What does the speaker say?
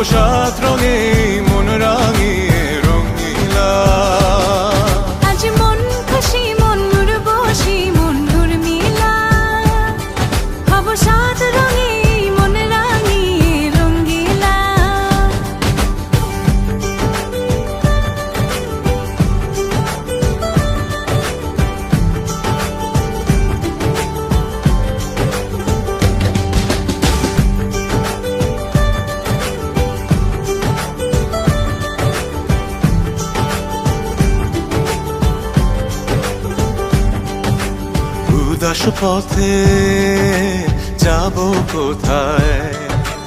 সাত রঙে মন রাঙিয়ে রঙিলা। আজ মন খুশি মন উর্বশী মন উর্মিলা, হব সাত রঙে মন রাঙিয়ে রঙ্গিলা। উদাস পথে যাব কোথায়,